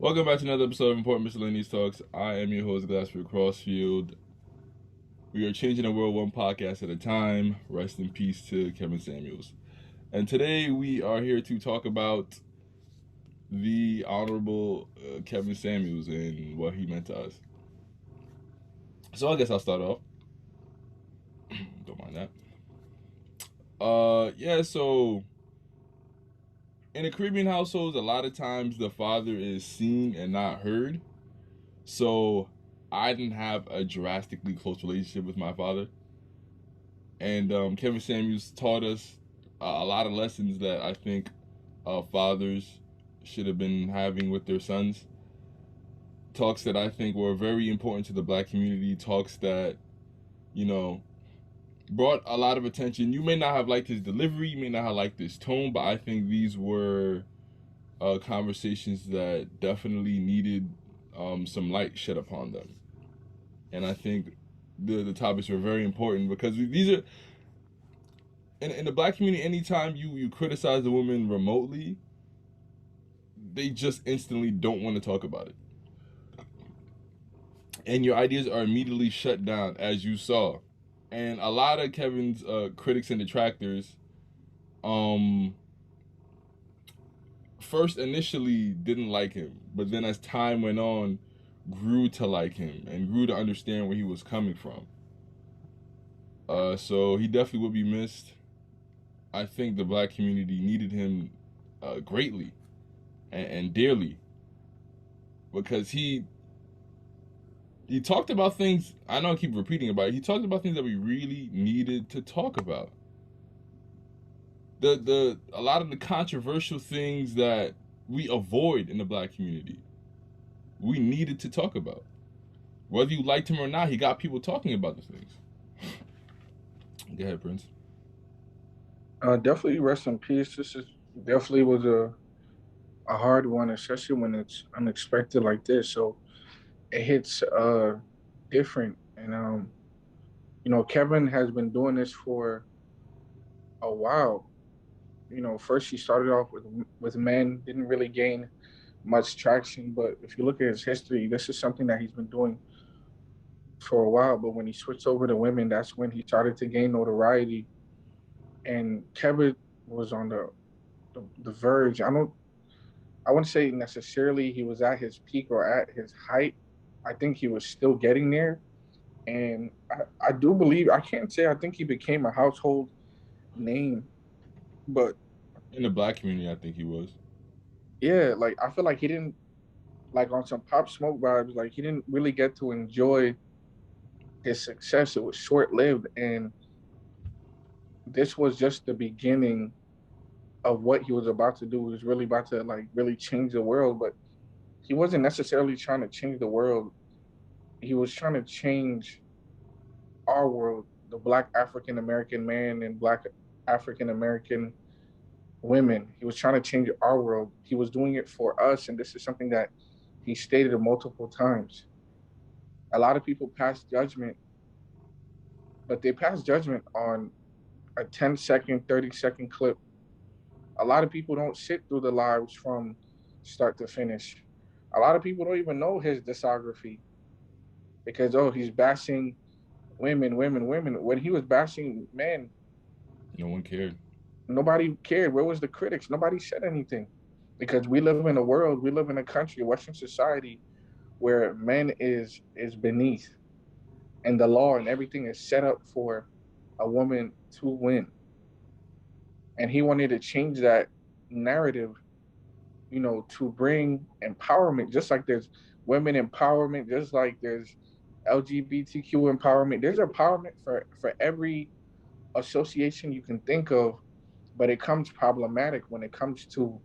Welcome back to another episode of Important Miscellaneous Talks. I am your host, Glassford Crossfield. We are changing the world one podcast at a time. Rest in peace to Kevin Samuels. And today we are here to talk about the Honorable Kevin Samuels and what he meant to us. So I guess I'll start off. Don't mind that. So in the Caribbean households, a lot of times the father is seen and not heard. So I didn't have a drastically close relationship with my father. And Kevin Samuels taught us a lot of lessons that I think fathers should have been having with their sons. Talks that I think were very important to the black community. Talks that, you know, brought a lot of attention. You may not have liked his delivery, you may not have liked his tone, but I think these were conversations that definitely needed some light shed upon them. And I think the topics were very important because these are in the black community. Anytime you criticize a woman remotely, they just instantly don't want to talk about it, and your ideas are immediately shut down, as you saw. And a lot of Kevin's critics and detractors um first initially didn't like him, but then as time went on grew to like him and grew to understand where he was coming from. So he definitely will be missed. I think the black community needed him greatly and dearly, because he talked about things. I know I keep repeating about it. He talked about things that we really needed to talk about. The a lot of the controversial things that we avoid in the black community, we needed to talk about. Whether you liked him or not, he got people talking about the things. Go ahead, Prince. Definitely rest in peace. This is definitely was a hard one, especially when it's unexpected like this. So it hits different. And Kevin has been doing this for a while. First he started off with men, didn't really gain much traction. But if you look at his history, this is something that he's been doing for a while. But when he switched over to women, that's when he started to gain notoriety. And Kevin was on the verge. I wouldn't say necessarily he was at his peak or at his height. I think he was still getting there. And I do believe, I can't say I think he became a household name, but In the black community, I think he was. yeah, like I feel like he didn't, like on some Pop Smoke vibes, like he didn't really get to enjoy his success. It was short lived. And this was just the beginning of what he was about to do. He was really about to like really change the world, but he wasn't necessarily trying to change the world. He was trying to change our world, the Black African American man and Black African American women. He was trying to change our world. He was doing it for us, and this is something that he stated multiple times. A lot of people pass judgment, but they pass judgment on a 10-second, 30-second clip. A lot of people don't sit through the lives from start to finish. A lot of people don't even know his discography because, oh, he's bashing women, women, women. When he was bashing men, No one cared. nobody cared. Where was the critics? Nobody said anything because we live in a world, we live in a country, a Western society where men is beneath, and the law and everything is set up for a woman to win. And he wanted to change that narrative, to bring empowerment, just like there's women empowerment, just like there's LGBTQ empowerment. There's empowerment for every association you can think of, but it comes problematic when it comes to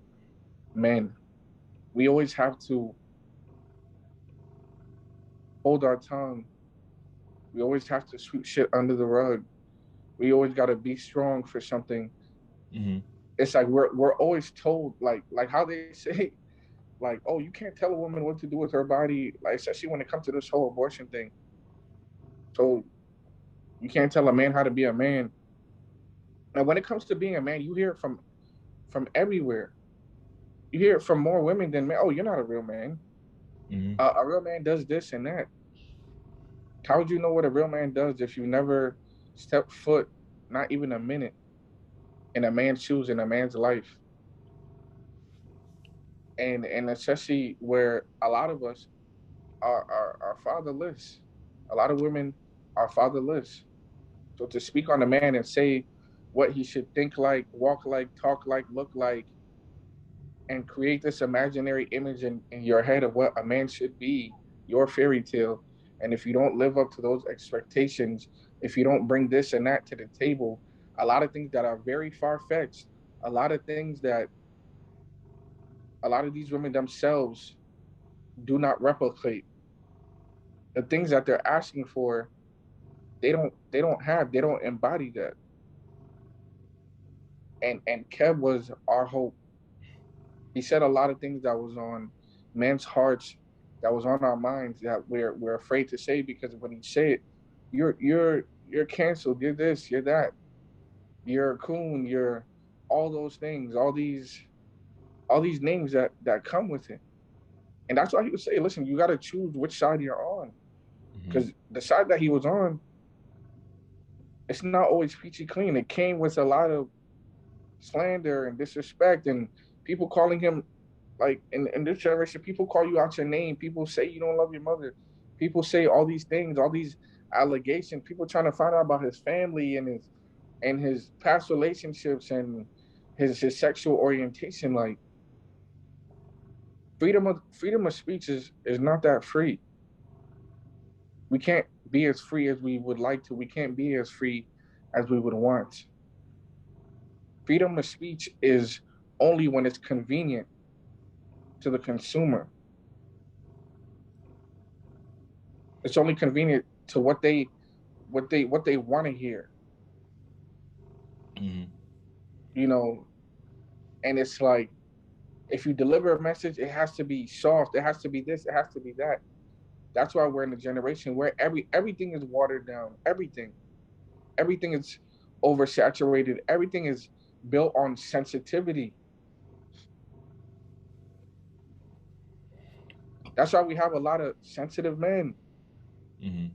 men. We always have to hold our tongue. We always have to sweep shit under the rug. We always got to be strong for something. Mm-hmm. It's like we're always told, like how they say, like, oh, you can't tell a woman what to do with her body, like especially when it comes to this whole abortion thing. So you can't tell a man how to be a man. And when it comes to being a man, you hear it from everywhere. You hear it from more women than men. Oh, you're not a real man. Mm-hmm. A real man does this and that. How would you know what a real man does if you never step foot, not even a minute, in a man's shoes in a man's life? And especially where a lot of us are fatherless. A lot of women are fatherless. So to speak on a man and say what he should think like, walk like, talk like, look like, and create this imaginary image in your head of what a man should be, your fairy tale. And if you don't live up to those expectations, if you don't bring this and that to the table, a lot of things that are very far fetched, a lot of things that a lot of these women themselves do not replicate, the things that they're asking for, they don't have, they don't embody that. And Kev was our hope. He said a lot of things that was on men's hearts, that was on our minds, that we're afraid to say, because when he say it, you're canceled, you're this, you're that, you're a coon, you're all those things, all these names that come with it. And that's why he would say, listen, you got to choose which side you're on, Mm-hmm. because the side that he was on, it's not always peachy clean. It came with a lot of slander and disrespect, and people calling him, like, in this generation, people call you out your name. People say you don't love your mother. People say all these things, all these allegations. People trying to find out about his family and his past relationships and his sexual orientation. Like, freedom of speech is not that free. We can't be as free as we would like to. We can't be as free as we would want. Freedom of speech is only when it's convenient to the consumer. It's only convenient to what they want to hear, Mm-hmm. you know. And it's like, if you deliver a message, it has to be soft. It has to be this. It has to be that. That's why we're in a generation where everything is watered down. Everything is oversaturated. Everything is built on sensitivity. That's why we have a lot of sensitive men. Mm-hmm.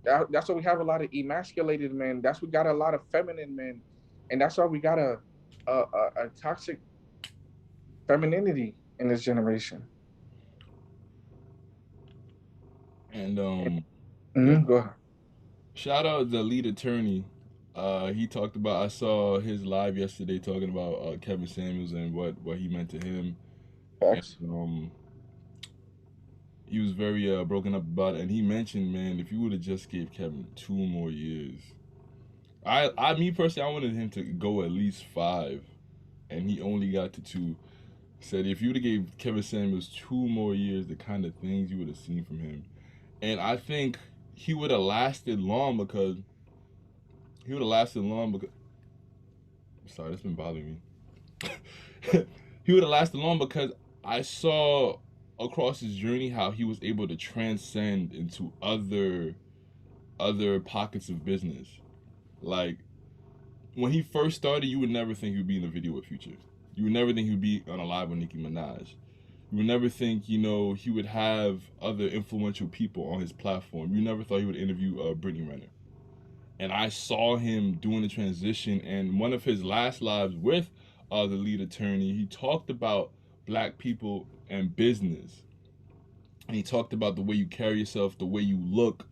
That's why we have a lot of emasculated men. That's why we got a lot of feminine men, and that's why we got a toxic femininity in this generation. And yeah, Mm-hmm. Go ahead. shout out the lead attorney. He talked about. I saw his live yesterday talking about Kevin Samuels and what he meant to him, and Facts. he was very broken up about it. And he mentioned, man, if you would have just gave Kevin 2 more years, me personally, I wanted him to go at least 5, and he only got to 2. Said if you would have gave Kevin Samuels 2 more years, the kind of things you would have seen from him, and I think he would have lasted long because he would have lasted long because. Sorry, that's been bothering me. He would have lasted long because I saw across his journey how he was able to transcend into other pockets of business. Like when he first started, you would never think he would be in a video with Future. You would never think he would be on a live with Nicki Minaj. You would never think, he would have other influential people on his platform. You never thought he would interview Brittany Renner. And I saw him doing the transition. And one of his last lives with the lead attorney, he talked about black people and business. And he talked about the way you carry yourself, the way you look,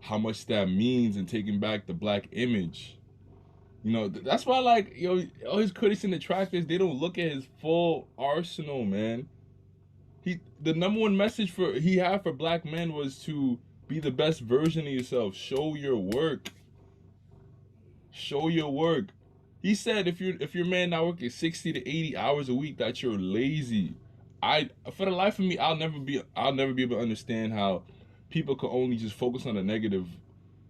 how much that means, and taking back the black image. That's why, like, all his critics and detractors, they don't look at his full arsenal, man. The number one message he had for black men was to be the best version of yourself. Show your work. Show your work. He said if your man not working 60 to 80 hours a week, that you're lazy. For the life of me, I'll never be able to understand how people can only just focus on the negative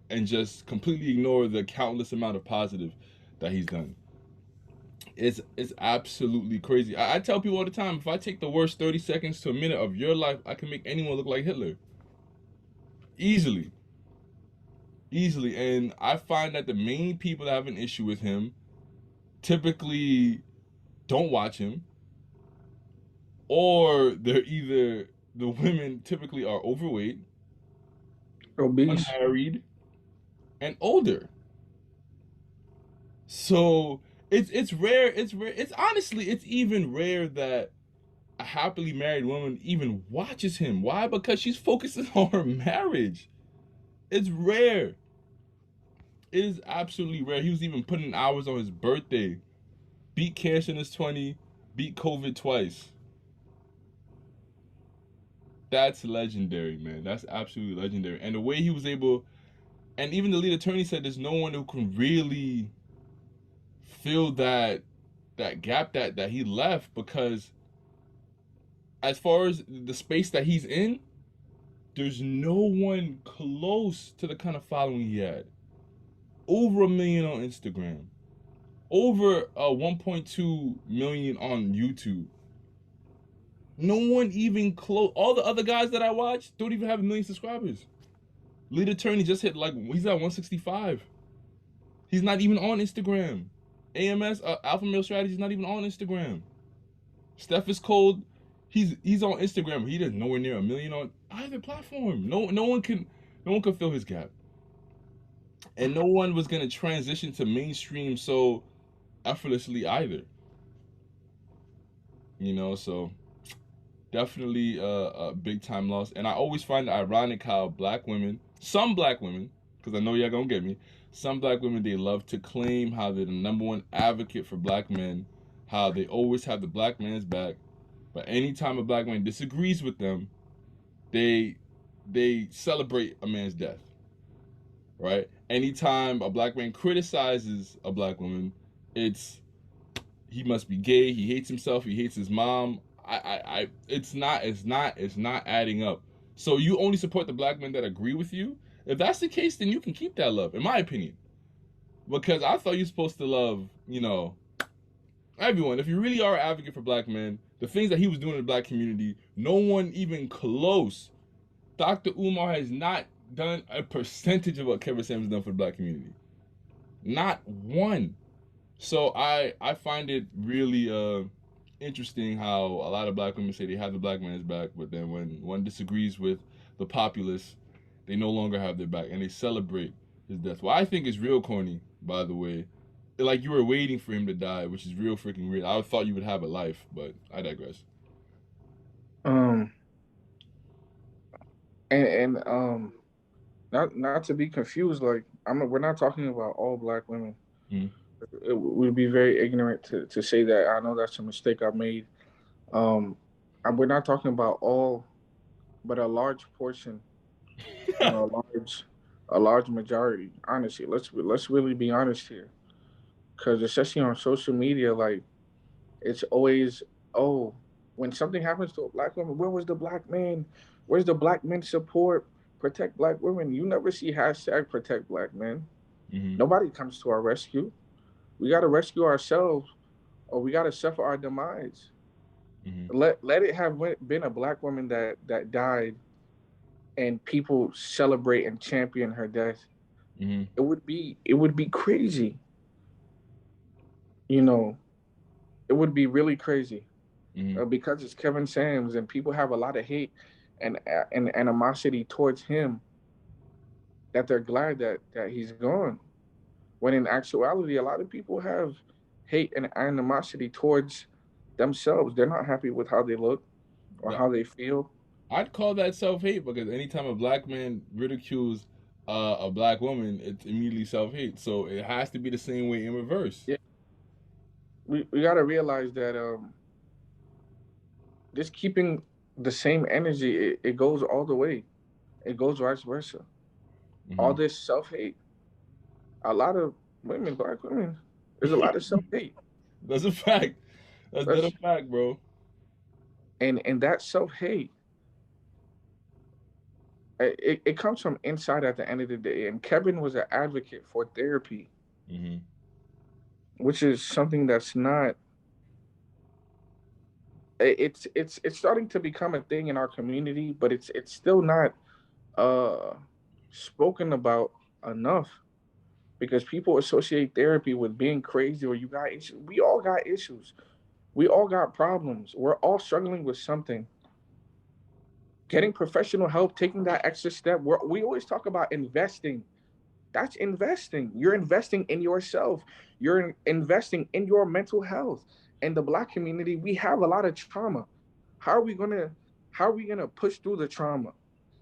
and just completely ignore the countless amount of positive that he's done. It's absolutely crazy. I tell people all the time, if I take the worst 30 seconds to a minute of your life, I can make anyone look like Hitler. Easily. Easily. And I find that the main people that have an issue with him typically don't watch him, or they're either the women typically are overweight, Obese. unmarried, and older. So it's rare. It's rare. It's honestly it's even rare that a happily married woman even watches him. Why? Because she's focusing on her marriage. It's rare. It is absolutely rare. He was even putting hours on his birthday. Beat cancer in his 20, beat COVID twice. That's legendary, man. That's absolutely legendary. And the way he was able, and even the lead attorney said there's no one who can really fill that gap that he left, because as far as the space that he's in, there's no one close to the kind of following he had. Over 1 million on Instagram, over 1.2 million on YouTube. No one even close. All the other guys that I watch don't even have 1 million subscribers. Lead attorney just hit like he's at 165. He's not even on Instagram. AMS Alpha Male Strategy is not even on Instagram. Steph is cold. He's on Instagram, but he doesn't nowhere near 1 million on either platform. No one can fill his gap, and no one was gonna transition to mainstream so effortlessly either. So definitely a big time loss. And I always find it ironic how some black women, because I know y'all gonna get me, some black women, they love to claim how they're the number one advocate for black men, how they always have the black man's back. But anytime a black man disagrees with them, they they celebrate a man's death, right? Anytime a black man criticizes a black woman, it's he must be gay, he hates himself, he hates his mom. It's not adding up. So you only support the black men that agree with you. If that's the case, then you can keep that love, in my opinion. Because I thought you're supposed to love, everyone. If you really are an advocate for black men, the things that he was doing in the black community, no one even close. Dr. Umar has not done a percentage of what Kevin Samuels has done for the black community. Not one. So I find it really interesting how a lot of black women say they have the black man's back, but then when one disagrees with the populace, they no longer have their back and they celebrate his death. Well, I think is real corny, by the way. Like you were waiting for him to die, which is real freaking weird. I thought you would have a life, but I digress. Um, and not to be confused, like we're not talking about all black women. Mm-hmm. It would be very ignorant to say that. I know that's a mistake I made. Um, we're not talking about all, but a large portion, a large majority. Honestly, let's really be honest here, because especially on social media, like it's always, oh, when something happens to a black woman, where was the black man? Where's the black men support? Protect black women. You never see hashtag protect black men. Mm-hmm. Nobody comes to our rescue. We got to rescue ourselves, or we got to suffer our demise. Mm-hmm. Let it have been a black woman that died, and people celebrate and champion her death. Mm-hmm. It would be crazy. You know, it would be really crazy, Mm-hmm. because it's Kevin Sams and people have a lot of hate and animosity towards him, that they're glad that he's gone. When in actuality, a lot of people have hate and animosity towards themselves. They're not happy with how they look or That how they feel. I'd call that self hate, because anytime a black man ridicules a black woman, it's immediately self hate. So it has to be the same way in reverse. Yeah, we got to realize that just keeping the same energy, it goes all the way. It goes vice versa. All Mm-hmm. this self hate, a lot of women, black women, there's a lot of self hate. That's a fact. That's that a That's fact, bro. and that self hate, it comes from inside at the end of the day. And Kevin was an advocate for therapy, Mm-hmm. which is something that's not. It's starting to become a thing in our community, but it's still not uh spoken about enough, because people associate therapy with being crazy or you got issues. We all got issues. We all got problems. We're all struggling with something. Getting professional help, taking that extra step. We always talk about investing. That's investing. You're investing in yourself. You're investing in your mental health. In the Black community, we have a lot of trauma. How are we gonna how are we gonna push through the trauma?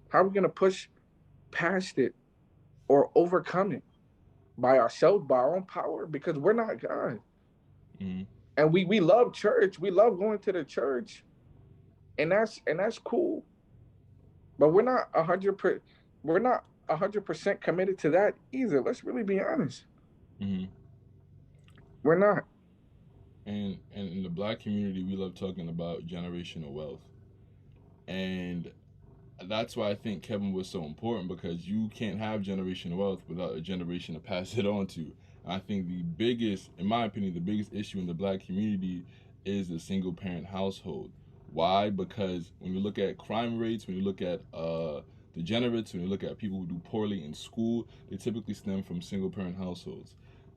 How are we gonna push past it or overcome it? By ourselves, by our own power, because we're not God. Mm-hmm. And we love church. We love going to the church, and that's cool. But we're not 100% committed to that either. Let's really be honest. Mm-hmm. We're not. And in the black community, we love talking about generational wealth, and that's why I think Kevin was so important, because you can't have generational wealth without a generation to pass it on to. And I think the biggest, in my opinion, the biggest issue in the black community is the single parent household. Why? Because when you look at crime rates, when you look at degenerates, when you look at people who do poorly in school, they typically stem from single parent households.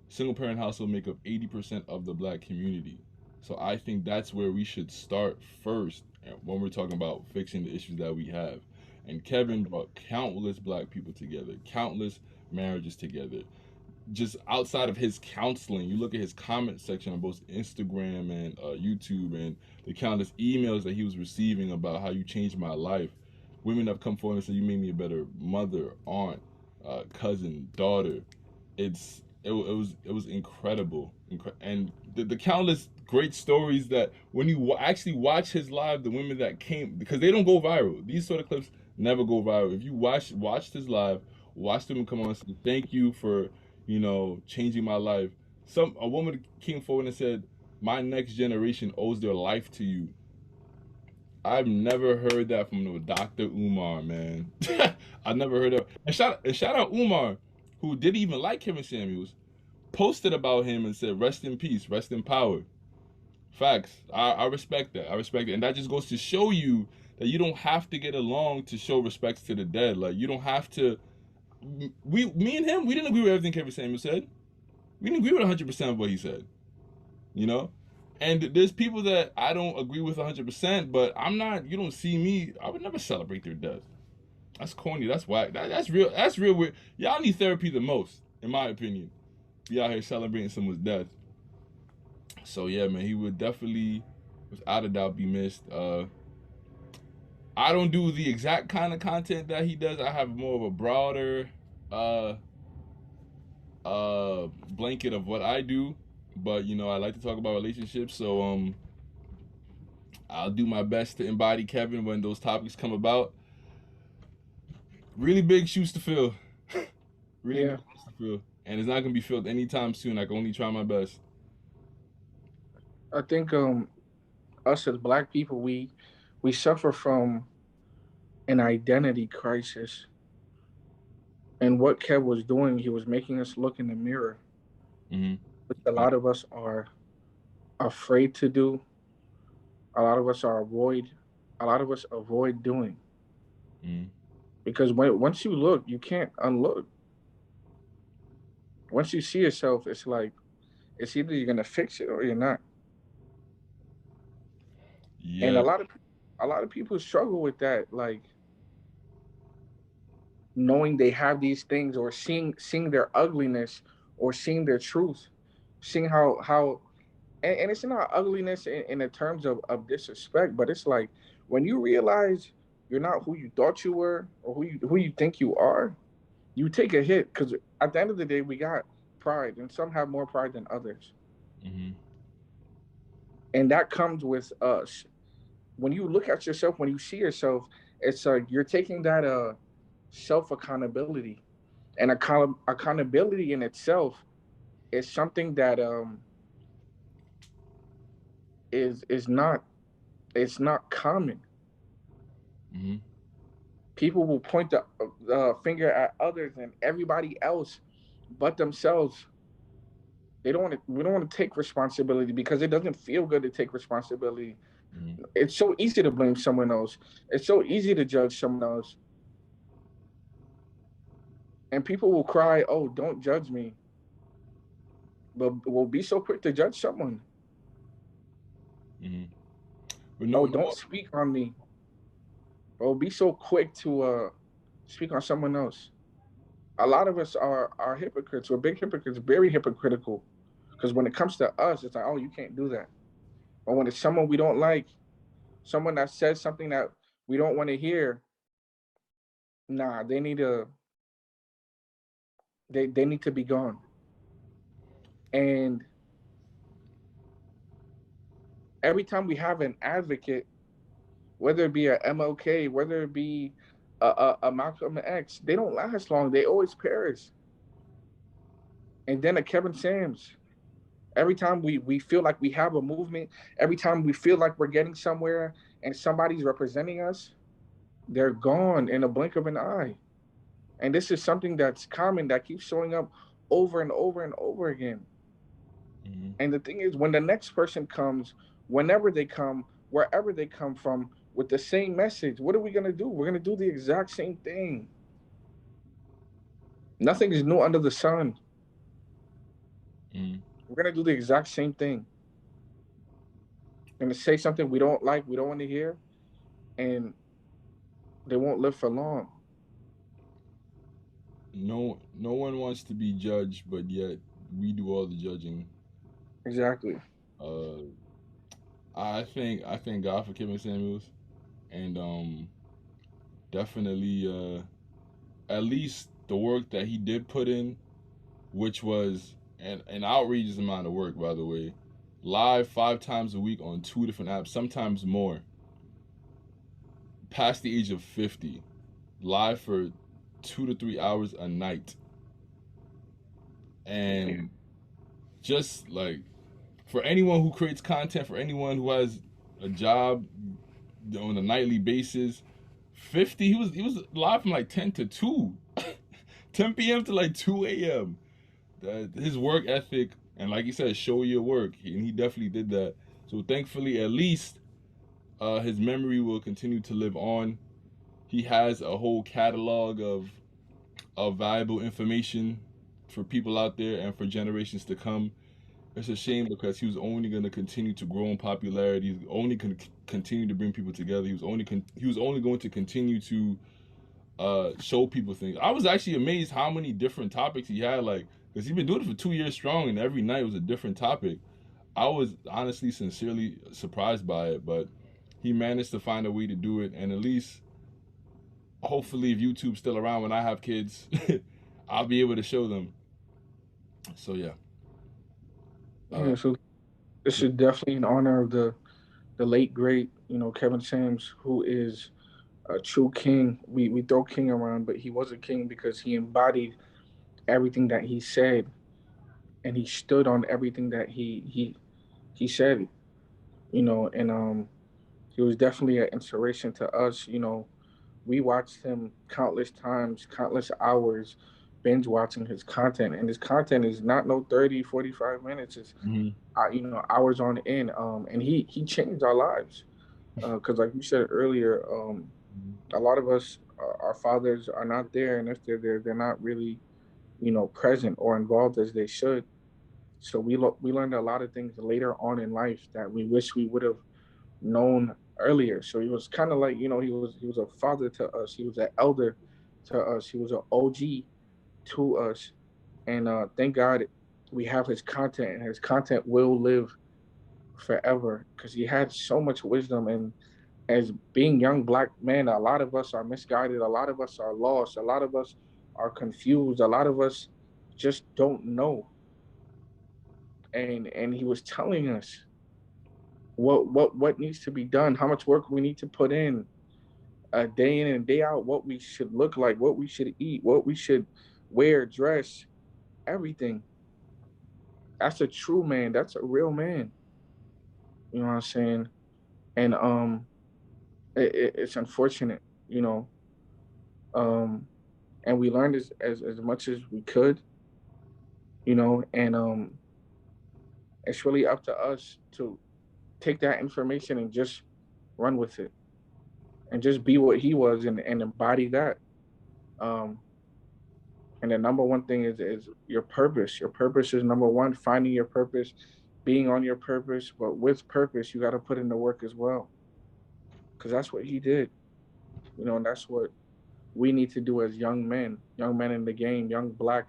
Single parent households make up 80% of the black community. So I think that's where we should start first when we're talking about fixing the issues that we have. And Kevin brought countless black people together, countless marriages together. Just outside of his counseling, you look at his comment section on both Instagram and YouTube, and the countless emails that he was receiving about how you changed my life. Women have come forward and said you made me a better mother, aunt, cousin, daughter. It was incredible, and the countless great stories that when you actually watch his live, the women that came, because they don't go viral. These sort of clips never go viral. If you watched his live, watch them come on and say thank you for changing my life. A woman came forward and said, my next generation owes their life to you. I've never heard that from no Dr. Umar, man. I've never heard of. And shout out Umar, who didn't even like Kevin Samuels, posted about him and said, rest in peace, rest in power. Facts. I respect that. I respect it. And that just goes to show you that you don't have to get along to show respects to the dead. Like, you don't have to. Me and him, we didn't agree with everything Kevin Samuels said. We didn't agree with 100% of what he said. You know? And there's people that I don't agree with 100%, but I'm not, you don't see me, I would never celebrate their death. That's corny. That's whack. That's real. That's real weird. Y'all need therapy the most, in my opinion. Be out here celebrating someone's death. So yeah, man, he would definitely, without a doubt, be missed. I don't do the exact kind of content that he does. I have more of a broader uh blanket of what I do. But I like to talk about relationships, so I'll do my best to embody Kevin when those topics come about. Really big shoes to fill. Really big Yeah. shoes to fill. And it's not gonna be filled anytime soon. I can only try my best. I think us as Black people, we suffer from an identity crisis. And what Kev was doing, he was making us look in the mirror, Mm-hmm. which a lot of us are afraid to do. A lot of us are avoid. A lot of us avoid doing, Mm-hmm. because once you look, you can't unlook. Once you see yourself, it's like it's either you're gonna fix it or you're not. And Yeah. a lot of people struggle with that, like knowing they have these things, or seeing their ugliness, or seeing their truth, seeing how and it's not ugliness in the terms of disrespect, but it's like when you realize you're not who you thought you were, or who you think you are, you take a hit, because at the end of the day, we got pride, and some have more pride than others, Mm-hmm. and that comes with us. When you look at yourself, when you see yourself, it's like you're taking that self accountability, and accountability in itself is something that is not, it's not common. Mm-hmm. People will point the finger at others and everybody else but themselves. They don't want to. We don't want to take responsibility because it doesn't feel good to take responsibility. Mm-hmm. It's so easy to blame someone else. It's so easy to judge someone else, and people will cry, "Oh, don't judge me," but will be so quick to judge someone. Mm-hmm. But Oh, no, don't no. speak on me, bro. Be so quick to speak on someone else. A lot of us are hypocrites. We're big hypocrites, very hypocritical. Because when it comes to us, it's like, oh, you can't do that. But when it's someone we don't like, someone that says something that we don't want to hear, nah, they need to be gone. And every time we have an advocate, whether it be a MLK, whether it be a Malcolm X, they don't last long. They always perish. And then a Kevin Samuels. Every time we feel like we have a movement, every time we feel like we're getting somewhere and somebody's representing us, they're gone in a blink of an eye. And this is something that's common that keeps showing up over and over and over again. Mm-hmm. And the thing is, when the next person comes, whenever they come, wherever they come from, with the same message, what are we going to do? We're going to do the exact same thing. Nothing is new under the sun. Mm-hmm. We're going to do the exact same thing. Going to say something we don't like, we don't want to hear, and they won't live for long. No one wants to be judged, but yet we do all the judging. Exactly. Uh, I thank God for Kevin Samuels, and definitely at least the work that he did put in, which was an outrageous amount of work, by the way. Live 5 times a week on 2 different apps, sometimes more. Past the age of 50, live for 2 to 3 hours a night, Yeah. and just like for anyone who creates content, for anyone who has a job on a nightly basis, 50. He was live from like 10 to 2, 10 p.m. to like 2 a.m. His work ethic and like you said, show your work, and he definitely did that. So thankfully, at least his memory will continue to live on. He has a whole catalog of valuable information for people out there and for generations to come. It's a shame because he was only going to continue to grow in popularity. He was only continue to bring people together. He was only going to continue to show people things. I was actually amazed how many different topics he had, like because he's been doing it for 2 years strong, and every night was a different topic. I was honestly, sincerely surprised by it, but he managed to find a way to do it, and at least, hopefully, if YouTube's still around when I have kids, I'll be able to show them. So yeah, uh, Yeah. So this so is definitely in honor of the late great, Kevin Samuels, who is a true king. We throw king around, but he was a king because he embodied everything that he said, and he stood on everything that he said. And he was definitely an inspiration to us. We watched him countless times, countless hours, binge watching his content, and his content is not no 30, 45 minutes. It's mm-hmm. hours on end. And he changed our lives because, like you said earlier, a lot of us, our fathers are not there, and if they're there, they're not really, present or involved as they should. So we learned a lot of things later on in life that we wish we would have known earlier. So he was kind of like, he was a father to us. He was an elder to us. He was an OG to us. And thank God we have his content, and his content will live forever because he had so much wisdom. And as being young black men, a lot of us are misguided. A lot of us are lost. A lot of us are confused. A lot of us just don't know. And he was telling us what needs to be done, how much work we need to put in, day in and day out, what we should look like, what we should eat, what we should wear, dress, everything. That's a true man. That's a real man. You know what I'm saying? And it's unfortunate, you know. Um, and we learned as much as we could, and it's really up to us to take that information and just run with it and just be what he was and embody that. Um, and the number one thing is your purpose. Your purpose is number one. Finding your purpose being on your purpose, but with purpose, you got to put in the work as well. Because that's what he did, and that's what we need to do as young men in the game, young black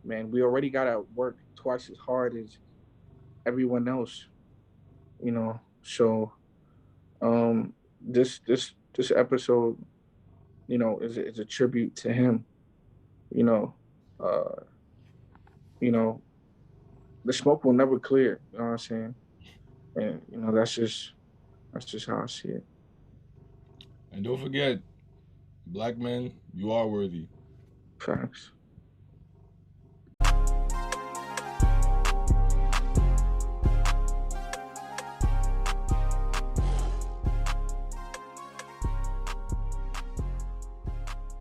men. We already got to work twice as hard as everyone else, So, this episode, is a tribute to him. You know, uh, you know, the smoke will never clear. You know what I'm saying? And that's just how I see it. And don't forget, black men, you are worthy. Facts.